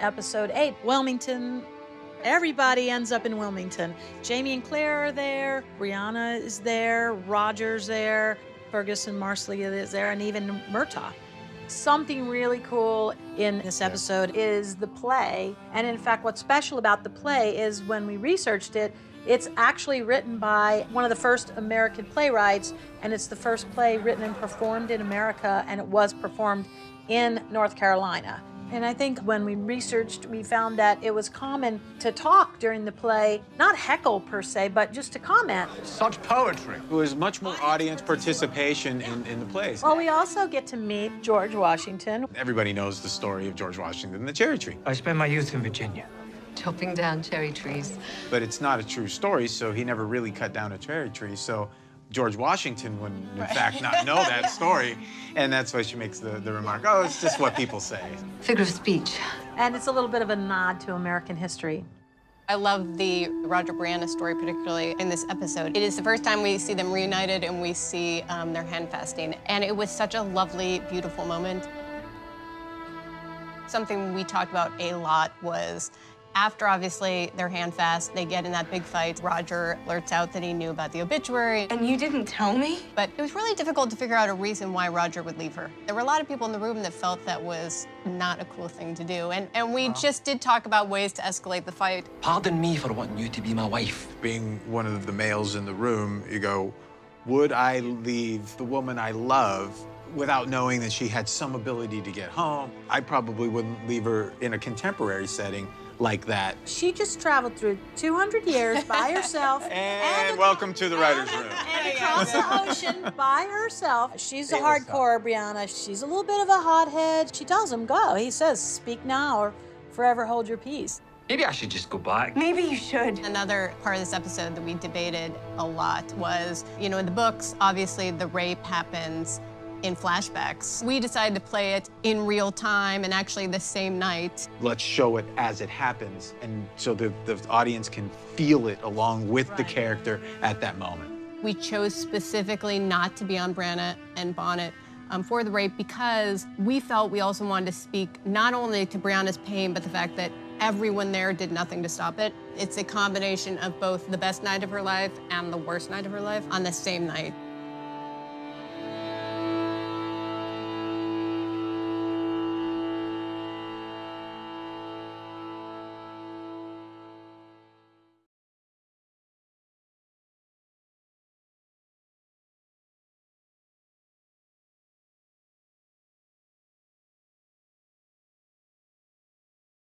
episode 8, Wilmington. Everybody ends up in Wilmington. Jamie and Claire are there, Brianna is there, Roger's there, Fergus and Marsley is there, and even Murtaugh. Something really cool in this episode is the play. And in fact, what's special about the play is when we researched it, it's actually written by one of the first American playwrights, and it's the first play written and performed in America, and it was performed in North Carolina. And I think when we researched, we found that it was common to talk during the play, not heckle per se, but just to comment. Such poetry. It was much more audience participation in the plays. Well, we also get to meet George Washington. Everybody knows the story of George Washington, the cherry tree. I spent my youth in Virginia. Chopping down cherry trees. But it's not a true story, so he never really cut down a cherry tree. So George Washington would, in fact, not know that story. And that's why she makes the remark, oh, it's just what people say. Figure of speech. And it's a little bit of a nod to American history. I love the Roger Brianna story, particularly in this episode. It is the first time we see them reunited and we see their handfasting. And it was such a lovely, beautiful moment. Something we talked about a lot was after, obviously, their handfast, they get in that big fight. Roger blurts out that he knew about the obituary. And you didn't tell me? But it was really difficult to figure out a reason why Roger would leave her. There were a lot of people in the room that felt that was not a cool thing to do. And we just did talk about ways to escalate the fight. Pardon me for wanting you to be my wife. Being one of the males in the room, you go, would I leave the woman I love without knowing that she had some ability to get home? I probably wouldn't leave her in a contemporary setting like that. She just traveled through 200 years by herself. and welcome to the writer's room. And across the ocean by herself. She's a hardcore, Brianna. She's a little bit of a hothead. She tells him, go. He says, speak now or forever hold your peace. Maybe I should just go back. Maybe you should. Another part of this episode that we debated a lot was, you know, in the books, obviously the rape happens in flashbacks. We decided to play it in real time and actually the same night. Let's show it as it happens, and so the audience can feel it along with the character at that moment. We chose specifically not to be on Brianna and Bonnet for the rape because we felt we also wanted to speak not only to Brianna's pain, but the fact that everyone there did nothing to stop it. It's a combination of both the best night of her life and the worst night of her life on the same night.